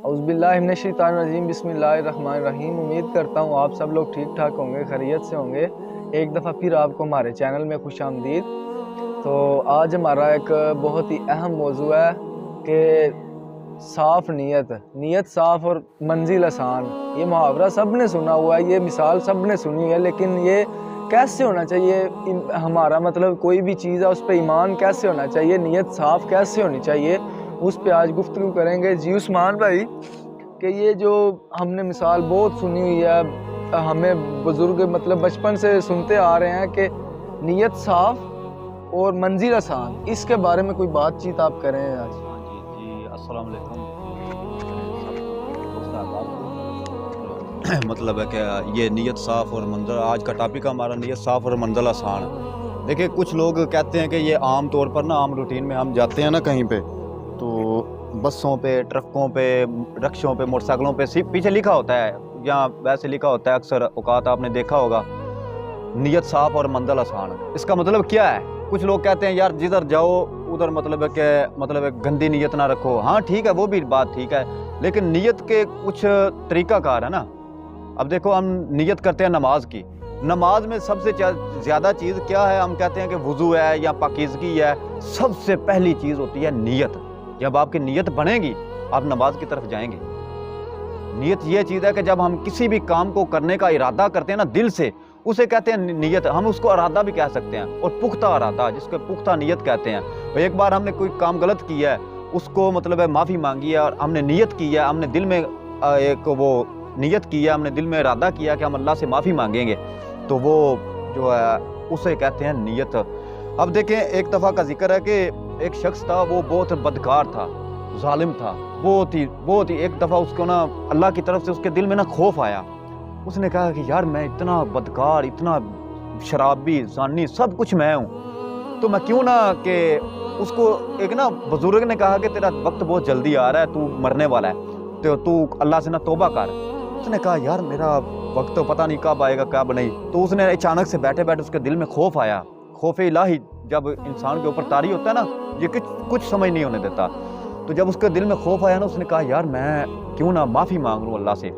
اعوذ باللہ من الشیطان الرجیم، بسم اللہ الرحمن الرحیم۔ امید کرتا ہوں آپ سب لوگ ٹھیک ٹھاک ہوں گے، خیریت سے ہوں گے۔ ایک دفعہ پھر آپ کو ہمارے چینل میں خوش آمدید۔ تو آج ہمارا ایک بہت ہی اہم موضوع ہے کہ صاف نیت صاف اور منزل آسان۔ یہ محاورہ سب نے سنا ہوا ہے، یہ مثال سب نے سنی ہے، لیکن یہ کیسے ہونا چاہیے؟ ہمارا مطلب کوئی بھی چیز ہے اس پہ ایمان کیسے ہونا چاہیے، نیت صاف کیسے ہونی چاہیے، اس پہ آج گفتگو کریں گے۔ جی عثمان بھائی، کہ یہ جو ہم نے مثال بہت سنی ہوئی ہے، ہمیں بزرگ مطلب بچپن سے سنتے آ رہے ہیں کہ نیت صاف اور منزل آسان، اس کے بارے میں کوئی بات چیت آپ کریں آج؟ جی السلام علیکم۔ مطلب ہے کہ یہ نیت صاف اور منزل، آج کا ٹاپک ہمارا نیت صاف اور منزل آسان۔ دیکھیں کچھ لوگ کہتے ہیں کہ یہ عام طور پر نا عام روٹین میں ہم جاتے ہیں نا کہیں پہ، تو بسوں پہ، ٹرکوں پہ، رکشوں پہ، موٹر سائیکلوں پہ پیچھے لکھا ہوتا ہے یا ویسے لکھا ہوتا ہے، اکثر اوقات آپ نے دیکھا ہوگا نیت صاف اور منزل آسان۔ اس کا مطلب کیا ہے؟ کچھ لوگ کہتے ہیں یار جدھر جاؤ ادھر مطلب ہے کہ گندی نیت نہ رکھو۔ ہاں ٹھیک ہے، وہ بھی بات ٹھیک ہے، لیکن نیت کے کچھ طریقہ کار ہے نا۔ اب دیکھو ہم نیت کرتے ہیں نماز کی، نماز میں سب سے زیادہ چیز کیا ہے؟ ہم کہتے ہیں کہ وضو ہے یا پاکیزگی ہے۔ سب سے پہلی چیز ہوتی ہے نیت۔ جب آپ کی نیت بنے گی آپ نماز کی طرف جائیں گے۔ نیت یہ چیز ہے کہ جب ہم کسی بھی کام کو کرنے کا ارادہ کرتے ہیں نا دل سے، اسے کہتے ہیں نیت۔ ہم اس کو ارادہ بھی کہہ سکتے ہیں، اور پختہ ارادہ جس کو پختہ نیت کہتے ہیں۔ ایک بار ہم نے کوئی کام غلط کیا ہے، اس کو مطلب ہے معافی مانگی ہے، اور ہم نے نیت کی ہے، ہم نے دل میں ایک وہ نیت کی ہے، ہم نے دل میں ارادہ کیا کہ ہم اللہ سے معافی مانگیں گے، تو وہ جو ہے اسے کہتے ہیں نیت۔ اب دیکھیں ایک دفعہ کا ذکر ہے کہ ایک شخص تھا، وہ بہت بدکار تھا، ظالم تھا، بہت ہی ایک دفعہ اس کو نا اللہ کی طرف سے اس کے دل میں نا خوف آیا۔ اس نے کہا کہ یار میں اتنا بدکار، اتنا شرابی، زانی، سب کچھ میں ہوں، تو میں کیوں نہ کہ اس کو ایک نا بزرگ نے کہا کہ تیرا وقت بہت جلدی آ رہا ہے، تو مرنے والا ہے، تو اللہ سے نا توبہ کر۔ اس نے کہا یار میرا وقت تو پتہ نہیں کب آئے گا کب نہیں۔ تو اس نے اچانک سے بیٹھے بیٹھے اس کے دل میں خوف آیا، خوف الہی جب انسان کے اوپر طاری ہوتا ہے نا، یہ کچھ سمجھ نہیں ہونے دیتا۔ تو جب اس کے دل میں خوف آیا نا، اس نے کہا یار میں کیوں نہ معافی مانگ لوں اللہ سے۔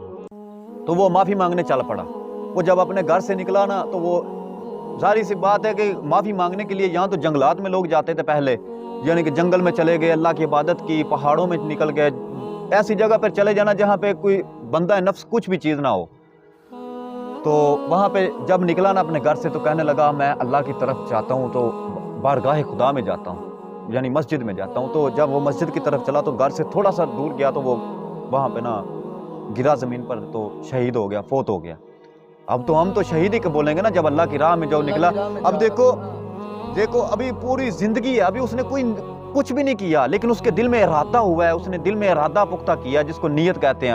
تو وہ معافی مانگنے چل پڑا۔ وہ جب اپنے گھر سے نکلا نا، تو وہ ظاہر سی بات ہے کہ معافی مانگنے کے لیے یہاں تو جنگلات میں لوگ جاتے تھے پہلے، یعنی کہ جنگل میں چلے گئے، اللہ کی عبادت کی، پہاڑوں میں نکل گئے، ایسی جگہ پر چلے جانا جہاں پہ کوئی بندہ نفس کچھ بھی چیز نہ ہو۔ تو وہاں پہ جب نکلا نا اپنے گھر سے، تو کہنے لگا میں اللہ کی طرف جاتا ہوں، تو بارگاہ خدا میں جاتا ہوں، یعنی مسجد میں جاتا ہوں۔ تو جب وہ مسجد کی طرف چلا تو گھر سے تھوڑا سا دور گیا، تو وہ وہاں پہ نا گرا زمین پر، تو شہید ہو گیا، فوت ہو گیا۔ اب تو ہم تو شہید ہی بولیں گے نا جب اللہ کی راہ میں جو نکلا۔ اب دیکھو ابھی پوری زندگی ہے، ابھی اس نے کچھ بھی نہیں کیا، لیکن اس کے دل میں ارادہ ہوا ہے، اس نے دل میں ارادہ پختہ کیا، جس کو نیت کہتے ہیں۔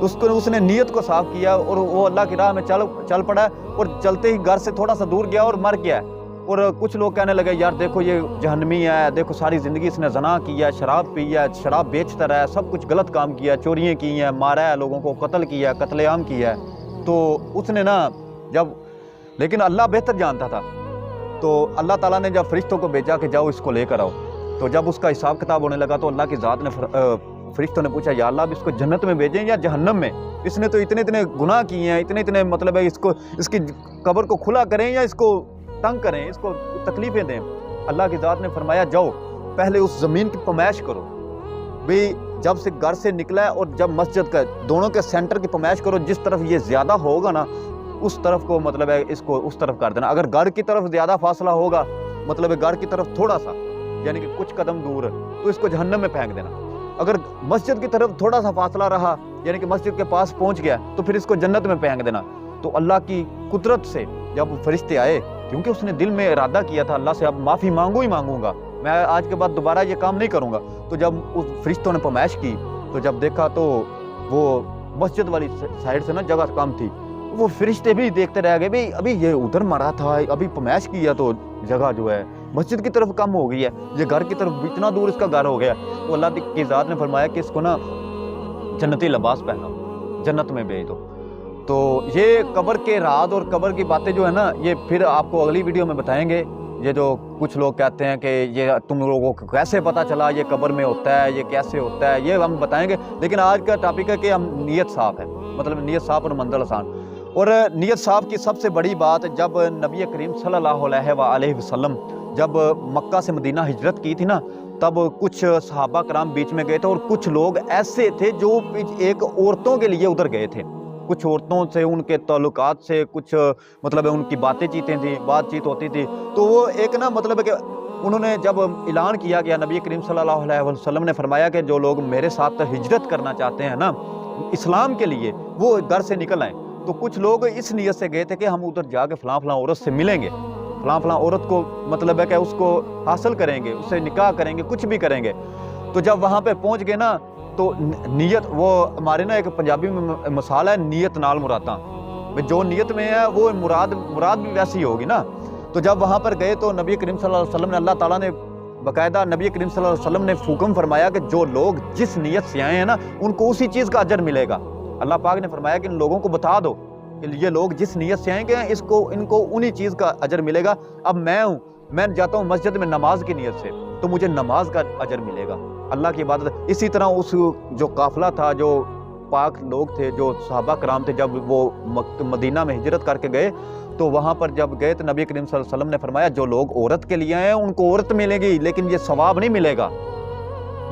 اس نے نیت کو صاف کیا، اور وہ اللہ کی راہ میں چل پڑا، اور چلتے ہی گھر سے تھوڑا سا دور گیا اور مر گیا۔ اور کچھ لوگ کہنے لگے یار دیکھو یہ جہنمی ہے، دیکھو ساری زندگی اس نے زنا کیا ہے، شراب پی ہے، شراب بیچتا رہا ہے، سب کچھ غلط کام کیا ہے، چوریاں کی ہیں، مارا ہے لوگوں کو، قتل کیا ہے، قتل عام کیا ہے۔ تو اس نے نا لیکن اللہ بہتر جانتا تھا، تو اللہ تعالیٰ نے جب فرشتوں کو بھیجا کہ جاؤ اس کو لے کر آؤ، تو جب اس کا حساب کتاب ہونے لگا، تو اللہ کی ذات نے فرشتوں نے پوچھا یا اللہ اب اس کو جنت میں بھیجیں یا جہنم میں؟ اس نے تو اتنے گناہ کیے ہیں، اتنے مطلب ہے اس کی قبر کو کھلا کریں یا اس کو تنگ کریں، اس کو تکلیفیں دیں؟ اللہ کی ذات نے فرمایا جاؤ پہلے اس زمین کی پمائش کرو بھئی، جب سے گھر سے نکلا ہے اور جب مسجد کا دونوں کے سینٹر کی پمائش کرو، جس طرف یہ زیادہ ہوگا نا اس طرف کو مطلب ہے اس کو اس طرف کر دینا۔ اگر گھر کی طرف زیادہ فاصلہ ہوگا، مطلب ہے گھر کی طرف تھوڑا سا، یعنی کہ کچھ قدم دور ہے، تو اس کو جہنم میں پھینک دینا۔ اگر مسجد کی طرف تھوڑا سا فاصلہ رہا، یعنی کہ مسجد کے پاس پہنچ گیا، تو پھر اس کو جنت میں پھینک دینا۔ تو اللہ کی قدرت سے جب فرشتے آئے، کیونکہ اس نے دل میں ارادہ کیا تھا اللہ سے اب معافی مانگوں ہی مانگوں گا، میں آج کے بعد دوبارہ یہ کام نہیں کروں گا، تو جب اس فرشتوں نے پمائش کی، تو جب دیکھا تو وہ مسجد والی سائڈ سے نا جگہ کم تھی، وہ فرشتے بھی دیکھتے رہ گئے بھئی ابھی یہ ادھر مرا تھا، ابھی پمائش کیا تو جگہ جو ہے مسجد کی طرف کم ہو گئی ہے، یہ گھر کی طرف اتنا دور اس کا گھر ہو گیا۔ تو اللہ کی ذات نے فرمایا کہ اس کو نا جنتی لباس پہناؤ، جنت میں بھیج دو۔ تو یہ قبر کے راز اور قبر کی باتیں جو ہے نا، یہ پھر آپ کو اگلی ویڈیو میں بتائیں گے ये जो कुछ लोग कहते हैं कि ये तुम लोगों को कैसे पता चला ये कब्र में होता है, ये कैसे होता है, ये हम बताएंगे। लेकिन आज का टॉपिक है कि हम नीयत साफ़ है, मतलब नीयत साफ़ और मंजिल आसान। और नीयत साफ़ की सबसे बड़ी बात, जब नबी करीम सल्लल्लाहु अलैहि वसल्लम जब मक्का से मदीना हिजरत की थी ना, तब कुछ सहाबा कराम बीच में गए थे और कुछ लोग ऐसे थे जो एक औरतों के लिए उधर गए थे। कुछ औरतों से उनके ताल्लुकात से कुछ मतलब उनकी बातचीत होती थी। तो वो एक ना मतलब है कि उन्होंने जब ऐलान किया गया, नबी करीम सल्लल्लाहु अलैहि वसल्लम ने फरमाया कि जो लोग मेरे साथ हिजरत करना चाहते हैं ना इस्लाम के लिए, वो घर से निकल आए। तो कुछ लोग इस नीयत से गए थे कि हम उधर जाके फ़लाँ औरत से मिलेंगे, फ़लाँ औरत को मतलब है कि उसको हासिल करेंगे, उससे निकाह करेंगे, कुछ भी करेंगे। तो जब वहाँ पे पहुँच गए ना, तो नीयत, वो हमारे ना एक पंजाबी में मसाल है, नीयत नाल मुरादा। जो नीयत में है वो मुराद भी वैसी होगी ना। तो जब वहाँ पर गए तो नबी करीम सल्लल्लाहु अलैहि वसल्लम ने, अल्लाह ताला ने बाकायदा नबी करीम सल्लल्लाहु अलैहि वसल्लम ने हुक्म फरमाया कि जो लोग जिस नीयत से आए हैं ना, उनको उसी चीज़ का अजर मिलेगा। अल्लाह पाक ने फरमाया कि इन लोगों को बता दो कि ये लोग जिस नीयत से आएंगे इनको उन्हीं चीज़ का अजर मिलेगा। अब मैं जाता हूँ मस्जिद में नमाज की नीयत से, तो मुझे नमाज का अजर मिलेगा, अल्लाह की इबादत। इसी तरह उस जो काफ़िला था, जो पाक लोग थे, जो सहाबा कराम थे, जब वो मदीना में हिजरत करके गए, तो वहाँ पर जब गए तो नबी करीम सल्लल्लाहु अलैहि वसल्लम ने फरमाया जो लोग औरत के लिए आए हैं उनको औरत मिलेगी, लेकिन ये सवाब नहीं मिलेगा,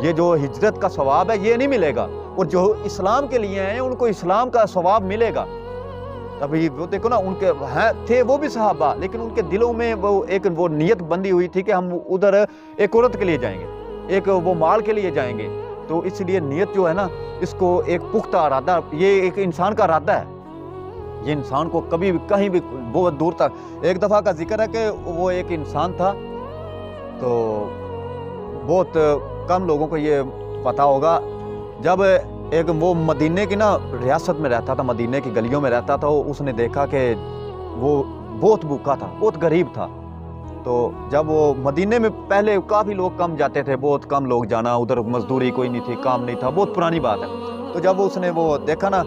ये जो हिजरत का सवाब है ये नहीं मिलेगा। और जो इस्लाम के लिए आए हैं उनको इस्लाम का सवाब मिलेगा। अभी वो देखो ना, उनके हैं थे वो भी सहाबा, लेकिन उनके दिलों में वो नीयत बंदी हुई थी कि हम उधर एक औरत के लिए जाएंगे, एक वो माल के लिए जाएंगे। तो इसलिए नीयत जो है ना, इसको एक पुख्ता इरादा, ये एक इंसान का इरादा है, ये इंसान को कभी भी कहीं भी बहुत दूर तक। एक दफ़ा का जिक्र है कि वो एक इंसान था, तो बहुत कम लोगों को ये पता होगा, जब एक वो मदीने की ना रियासत में रहता था, मदीने की गलियों में रहता था, उसने देखा कि वो बहुत भूखा था, बहुत गरीब था। तो जब वो मदीने में पहले काफ़ी लोग कम जाते थे, बहुत कम लोग जाना, उधर मजदूरी कोई नहीं थी, काम नहीं था, बहुत पुरानी बात है। तो जब उसने वो देखा ना,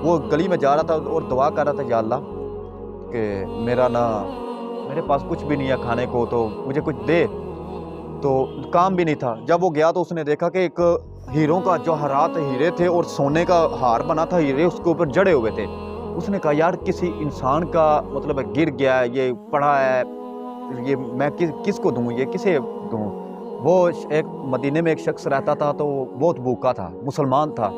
वो गली में जा रहा था और दुआ कर रहा था, या अल्लाह कि मेरे पास कुछ भी नहीं है खाने को, तो मुझे कुछ दे। तो काम भी नहीं था। जब वो गया तो उसने देखा कि एक हीरों का जवाहरात हीरे थे और सोने का हार बना था, हीरे उसके ऊपर जड़े हुए थे। उसने कहा यार किसी इंसान का मतलब गिर गया है, ये पड़ा है, ये मैं किसको दूँ, ये किसे दूँ। वो एक मदीने में एक शख्स रहता था, तो बहुत भूखा था, मुसलमान था।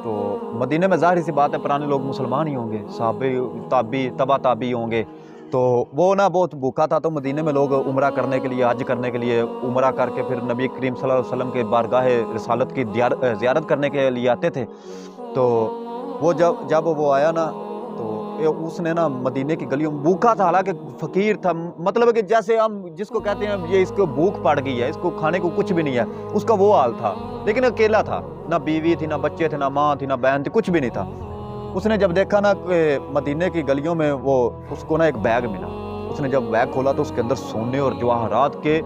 तो मदीने में ज़ाहिर सी बात है पुराने लोग मुसलमान ही होंगे, साहबे ताबी होंगे। तो वो ना बहुत भूखा था। तो मदीने में लोग उम्रा करने के लिए, हज करने के लिए, उम्रा करके फिर नबी करीम सल्लल्लाहु अलैहि वसल्लम के बारगाह रिसालत की ज़ियारत करने के लिए आते थे। तो वो जब वो आया ना, तो उसने ना मदीने की गलियों में, भूखा था, हालांकि फ़कीर था, मतलब कि जैसे हम जिसको कहते हैं ये इसको भूख पड़ गई है, इसको खाने को कुछ भी नहीं है, उसका वो हाल था। लेकिन अकेला था, ना बीवी थी, ना बच्चे थे, ना माँ थी, ना बहन थी, कुछ भी नहीं था। उसने जब देखा ना कि मदीने की गलियों में उसको ना एक बैग मिला। उसने जब बैग खोला तो उसके अंदर सोने और जवाहरात के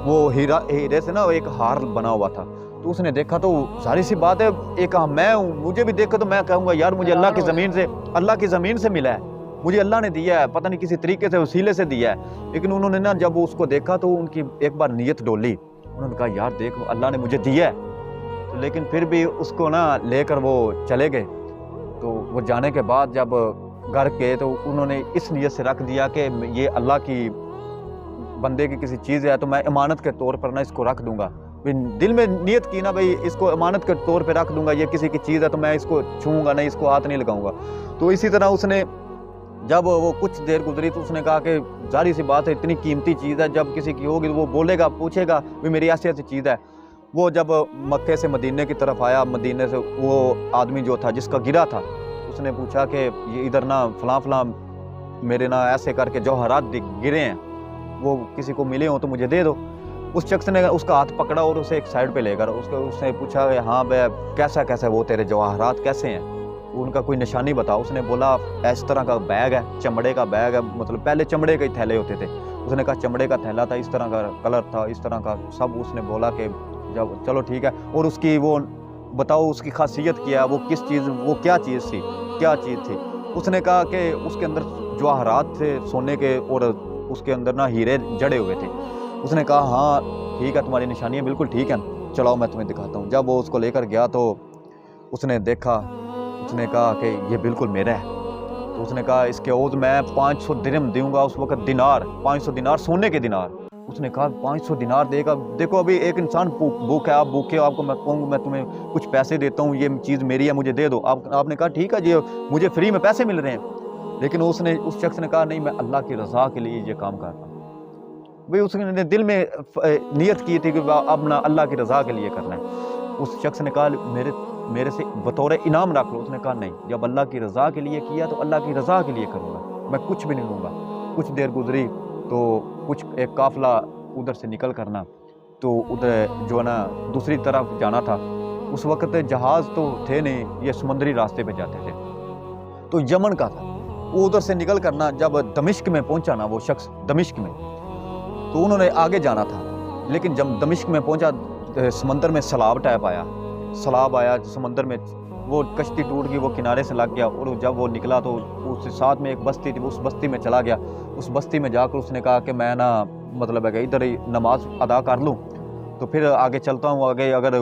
वो हीरे से ना एक हार बना हुआ था। तो उसने देखा तो सारी सी बात है, एक मैं हूँ, मुझे भी देखा तो मैं कहूँगा यार मुझे अल्लाह की ज़मीन से मिला है, मुझे अल्लाह ने दिया है, पता नहीं किसी तरीके से वसीले से दिया है। लेकिन उन्होंने ना जब उसको देखा तो उनकी एक बार नीयत डोली, उन्होंने कहा यार देखो अल्लाह ने मुझे दिया है। तो लेकिन फिर भी उसको ना लेकर वो चले गए। तो वो जाने के बाद जब घर गए तो उन्होंने इस नीयत से रख दिया कि ये अल्लाह की बंदे की किसी चीज़ है, तो मैं इमानत के तौर पर ना इसको रख दूंगा। दिल में नीयत की ना भाई इसको इमानत के तौर पे रख दूंगा, ये किसी की चीज़ है तो मैं इसको छूँगा नहीं, इसको हाथ नहीं लगाऊंगा। तो इसी तरह उसने जब वो कुछ देर गुजरी तो उसने कहा कि जारी सी बात है, इतनी कीमती चीज़ है, जब किसी की होगी तो वो बोलेगा, पूछेगा भी मेरी ऐसी चीज़ है। वो जब मक्के से मदीने की तरफ आया, मदीने से वो आदमी जो था जिसका गिरा था, उसने पूछा कि ये इधर ना फलां मेरे ना ऐसे करके जवाहरात गिरे हैं, वो किसी को मिले हो तो मुझे दे दो। उस शख्स ने उसका हाथ पकड़ा और उसे एक साइड पे लेकर उसने पूछा कि हाँ भाई कैसा वो तेरे जवाहरात कैसे हैं, उनका कोई निशानी बता। उसने बोला इस तरह का बैग है, चमड़े का बैग है, मतलब पहले चमड़े के थैले होते थे। उसने कहा चमड़े का थैला था, इस तरह का कलर था, इस तरह का सब। उसने बोला कि जब चलो ठीक है, और उसकी वो बताओ उसकी खासियत क्या है, वो किस चीज़, वो क्या चीज़ थी। उसने कहा कि उसके अंदर जवाहरात थे सोने के, और उसके अंदर ना हीरे जड़े हुए थे। उसने कहा हाँ ठीक है, तुम्हारी निशानियाँ बिल्कुल ठीक हैं, चलाओ मैं तुम्हें दिखाता हूँ। जब वो उसको लेकर गया तो उसने देखा, उसने कहा कि ये बिल्कुल मेरा है। तो उसने कहा इसके ओज़ मैं 500 दिरहम दूंगा, उस वक्त दिनार, 500 दिनार सोने के दिनार। उसने कहा 500 दिनार देगा? देखो अभी एक इंसान भूख है, आप भूखे हो, आपको मैं कहूँगा मैं तुम्हें कुछ पैसे देता हूँ, ये चीज़ मेरी है, मुझे दे दो। आपने कहा ठीक है जी, मुझे फ्री में पैसे मिल रहे हैं। लेकिन उस शख्स ने कहा नहीं, मैं अल्लाह की रज़ा के लिए ये काम कर रहा हूँ। भाई उसने दिल में नियत की थी कि अब ना अल्लाह की रज़ा के लिए करना है। उस शख्स ने कहा मेरे से बतौर इनाम रख लो। उसने कहा नहीं, जब अल्लाह की रज़ा के लिए किया तो अल्लाह की रज़ा के लिए करूँगा, मैं कुछ भी नहीं लूँगा। कुछ देर गुजरी तो कुछ एक काफ़िला उधर से निकल करना, तो उधर जो है ना दूसरी तरफ जाना था। उस वक्त जहाज़ तो थे नहीं, ये समुद्री रास्ते पे जाते थे, तो यमन का था। वो उधर से निकल करना जब दमिश्क में पहुंचा ना वो शख्स, दमिश्क में, तो उन्होंने आगे जाना था। लेकिन जब दमिश्क में पहुंचा समंदर में सैलाब टाइप आया, सैलाब आया समंदर में, वो कश्ती टूट गई, वो किनारे से लग गया। और जब वो निकला तो उसके साथ में एक बस्ती थी, उस बस्ती में चला गया। उस बस्ती में जाकर उसने कहा कि मैं ना मतलब है कि इधर ही नमाज अदा कर लूँ तो फिर आगे चलता हूँ, आगे अगर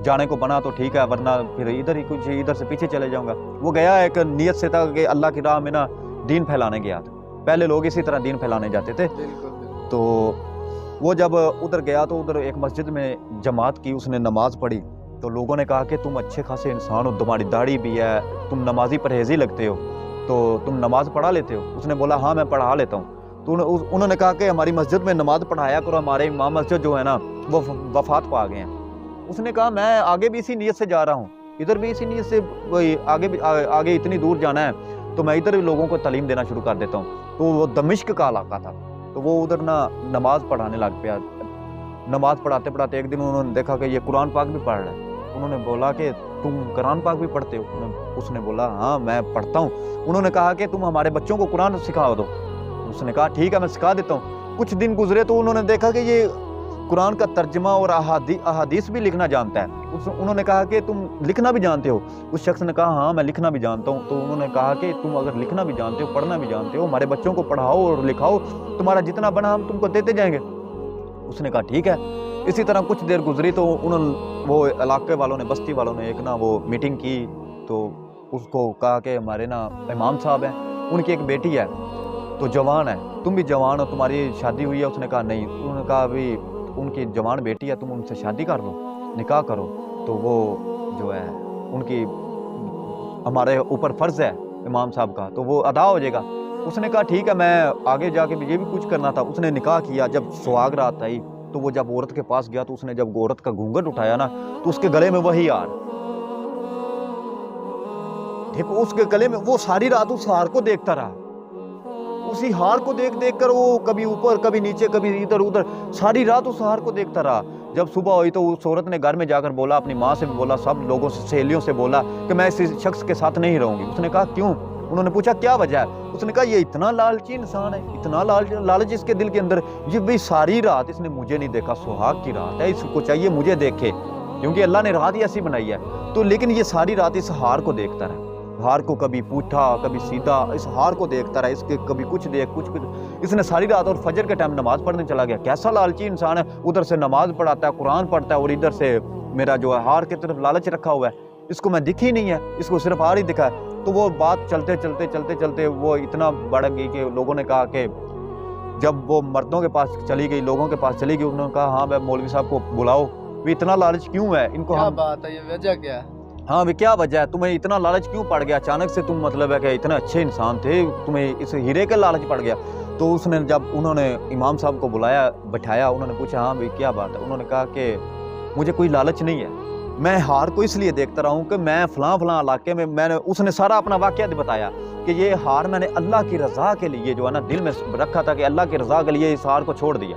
जाने को बना तो ठीक है, वरना फिर इधर ही कुछ इधर से पीछे चले जाऊँगा। वो गया एक नियत से था कि अल्लाह की राह में ना दीन फैलाने गया था। पहले लोग इसी तरह दीन फैलाने जाते थे। तो वो जब उधर गया तो उधर एक मस्जिद में जमात की, उसने नमाज पढ़ी। तो लोगों ने कहा कि तुम अच्छे खासे इंसान हो, तुम्हारी दाढ़ी भी है, तुम नमाजी परहेजी लगते हो, तो तुम नमाज पढ़ा लेते हो? उसने बोला हाँ मैं पढ़ा लेता हूँ। तो उन्होंने कहा कि हमारी मस्जिद में नमाज पढ़ाया करो, हमारे इमाम मस्जिद जो है ना वो वफात पा गए हैं। उसने कहा मैं आगे भी इसी नीयत से जा रहा हूँ, इधर भी इसी नीयत से, आगे इतनी दूर जाना है तो मैं इधर भी लोगों को तालीम देना शुरू कर देता हूँ। तो वो दमिश्क का इलाका था, तो वो उधर ना नमाज पढ़ाने लग गया। नमाज पढ़ाते पढ़ाते एक दिन उन्होंने देखा कि ये कुरान पाक भी पढ़ रहा है। उन्होंने बोला कि तुम कुरान पाक भी पढ़ते हो? उसने बोला हाँ मैं पढ़ता हूँ। उन्होंने कहा कि तुम हमारे बच्चों को कुरान सिखा दो। उसने कहा ठीक है मैं सिखा देता हूँ। कुछ दिन गुजरे तो उन्होंने देखा कि ये कुरान का तर्जमा और अहादीस भी लिखना जानता है। उन्होंने कहा कि तुम लिखना भी जानते हो? उस शख्स ने कहा हाँ मैं लिखना भी जानता हूँ। तो उन्होंने कहा कि तुम अगर लिखना भी जानते हो, पढ़ना भी जानते हो, हमारे बच्चों को पढ़ाओ और लिखाओ, तुम्हारा जितना बना हम तुमको देते जाएंगे। उसने कहा ठीक है। इसी तरह कुछ देर गुजरी तो वो इलाके वालों ने, बस्ती वालों ने एक ना वो मीटिंग की। तो उसको कहा कि हमारे ना इमाम साहब हैं, उनकी एक बेटी है तो जवान है, तुम भी जवान हो, तुम्हारी शादी हुई है? उसने कहा नहीं। उन्होंने कहा अभी उनकी जवान बेटी है, तुम उनसे शादी कर लो, निकाह करो, तो वो जो है उनकी हमारे ऊपर फ़र्ज़ है इमाम साहब का, तो वो अदा हो जाएगा। उसने कहा ठीक है, मैं आगे जाके ये भी कुछ करना था। उसने निकाह किया। जब सुहाग रात आई तो वो जब औरत के पास गया तो उसने जब औरत का घूंघट उठाया ना तो उसके गले में वही हार, देखो उसके गले में, वो सारी रात उस हार को देखता रहा। उसी हार को देख देख कर वो कभी ऊपर कभी नीचे कभी इधर उधर, सारी रात उस हार को देखता रहा। जब सुबह हुई तो उस औरत ने घर में जाकर बोला, अपनी माँ से भी बोला, सब लोगों से, सहेलियों से बोला कि मैं इस शख्स के साथ नहीं रहूंगी। उसने कहा क्यों? उन्होंने पूछा क्या वजह है? उसने कहा ये इतना लालची इंसान है, इतना लालच इसके दिल के अंदर, ये भी सारी रात इसने मुझे नहीं देखा, सुहाग की रात है, इसको चाहिए मुझे देखे, क्योंकि अल्लाह ने रात ही ऐसी बनाई है। तो लेकिन ये सारी रात इस हार को देखता रहा, हार को कभी पूठा कभी सीधा, इस हार को देखता रहा, इसके कभी कुछ देख कुछ। इसने सारी रात, और फजर के टाइम नमाज पढ़ने चला गया। कैसा लालची इंसान है, उधर से नमाज पढ़ाता है, कुरान पढ़ता है, और इधर से मेरा जो है हार की तरफ लालच रखा हुआ है, इसको मैं दिखी नहीं है, इसको सिर्फ हार ही दिखा है। तो वो बात चलते चलते वो इतना बढ़ गई कि लोगों ने कहा कि जब वो मर्दों के पास चली गई, लोगों के पास चली गई, उन्होंने कहा हाँ भाई मौलवी साहब को बुलाओ, वो इतना लालच क्यों है इनको? क्या बात है, ये वजह क्या है? हाँ भाई क्या वजह है, तुम्हें इतना लालच क्यों पड़ गया अचानक से? तुम मतलब है कि इतने अच्छे इंसान थे, तुम्हें इस हीरे का लालच पड़ गया? तो उसने जब उन्होंने इमाम साहब को बुलाया, बैठाया, उन्होंने पूछा हाँ भाई क्या बात है? उन्होंने कहा कि मुझे कोई लालच नहीं है, मैं हार को इसलिए देखता रहा हूँ कि मैं फलां इलाके में, मैंने, उसने सारा अपना वाक़या बताया कि ये हार मैंने अल्लाह की रज़ा के लिए जो है ना दिल में रखा था कि अल्लाह की रज़ा के लिए इस हार को छोड़ दिया।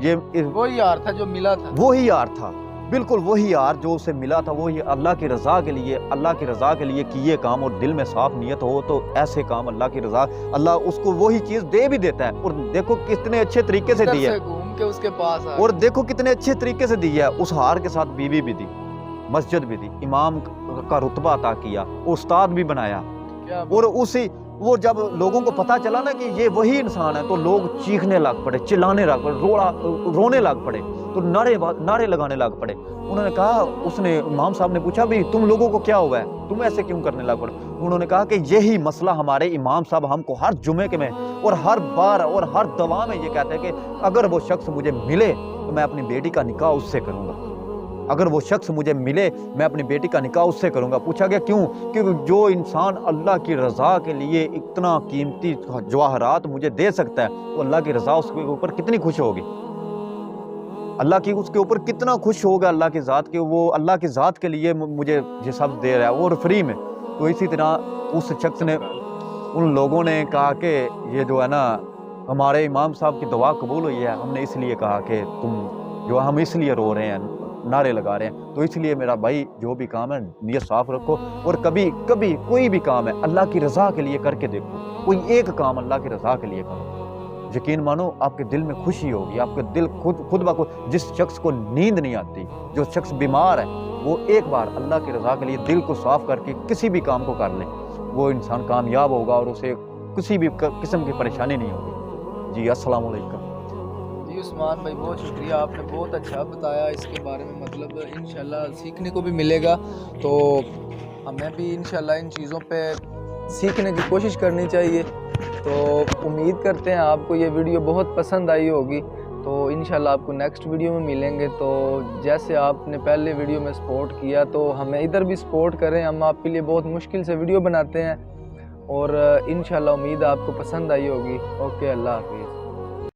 ये वही हार था जो मिला था, वही हार था, बिल्कुल वही यार जो उसे मिला था, वही अल्लाह की रज़ा के लिए, अल्लाह की रज़ा के लिए किए काम, और दिल में साफ नियत हो तो ऐसे काम अल्लाह की रज़ा, अल्लाह उसको वही चीज़ दे भी देता है। और देखो कितने अच्छे तरीके से दी है, घूम के उसके पास आए, और देखो कितने अच्छे तरीके से दी है। उस हार के साथ बीवी भी दी, मस्जिद भी दी, इमाम का रुतबा अता किया, उस्ताद भी बनाया, और वो जब लोगों को पता चला ना कि ये वही इंसान है, तो लोग चीखने लग पड़े, चिल्लाने लग पड़े, रोने लग पड़े, तो नारे लगाने लग पड़े। उन्होंने कहा, उसने इमाम साहब ने पूछा, भी तुम लोगों को क्या हुआ है, तुम ऐसे क्यों करने लग पड़े? उन्होंने कहा कि यही मसला हमारे इमाम साहब हमको हर जुमे के में और हर बार और हर दवा में ये कहते हैं कि अगर वो शख्स मुझे मिले तो मैं अपनी बेटी का निकाह उससे करूँगा, अगर वो शख्स मुझे मिले मैं अपनी बेटी का निकाह उससे करूँगा। पूछा गया क्यों? क्योंकि जो इंसान अल्लाह की रज़ा के लिए इतना कीमती जवाहरात मुझे दे सकता है, तो अल्लाह की रज़ा उसके ऊपर कितनी खुश होगी, अल्लाह की उसके ऊपर कितना खुश होगा अल्लाह की ज़ात के, वो अल्लाह की ज़ात के लिए मुझे ये सब दे रहा है और फ्री में। तो इसी तरह उस शख्स ने, उन लोगों ने कहा कि ये जो है ना हमारे इमाम साहब की दुआ कबूल हुई है, हमने इसलिए कहा कि तुम जो हम इसलिए रो रहे हैं, नारे लगा रहे हैं। तो इसलिए मेरा भाई जो भी काम है नियत साफ़ रखो, और कभी कभी कोई भी काम है अल्लाह की रज़ा के लिए करके देखो, कोई एक काम अल्लाह की रज़ा के लिए करो, यकीन मानो आपके दिल में खुशी होगी, आपके दिल खुद ब खुद। जिस शख्स को नींद नहीं आती, जो शख्स बीमार है, वो एक बार अल्लाह की रज़ा के लिए दिल को साफ़ करके किसी भी काम को कर ले, वो इंसान कामयाब होगा और उसे किसी भी किस्म की परेशानी नहीं होगी। जी अस्सलाम वालेकुम। जी उस्मान भाई बहुत शुक्रिया, आपने बहुत अच्छा बताया इसके बारे में, मतलब इंशाल्लाह सीखने को भी मिलेगा, तो हमें भी इंशाल्लाह इन चीज़ों पे सीखने की कोशिश करनी चाहिए। तो उम्मीद करते हैं आपको ये वीडियो बहुत पसंद आई होगी, तो इंशाल्लाह आपको नेक्स्ट वीडियो में मिलेंगे। तो जैसे आपने पहले वीडियो में सपोर्ट किया, तो हमें इधर भी सपोर्ट करें, हम आपके लिए बहुत मुश्किल से वीडियो बनाते हैं, और इंशाल्लाह उम्मीद आपको पसंद आई होगी। ओके, अल्लाह हाफिज़।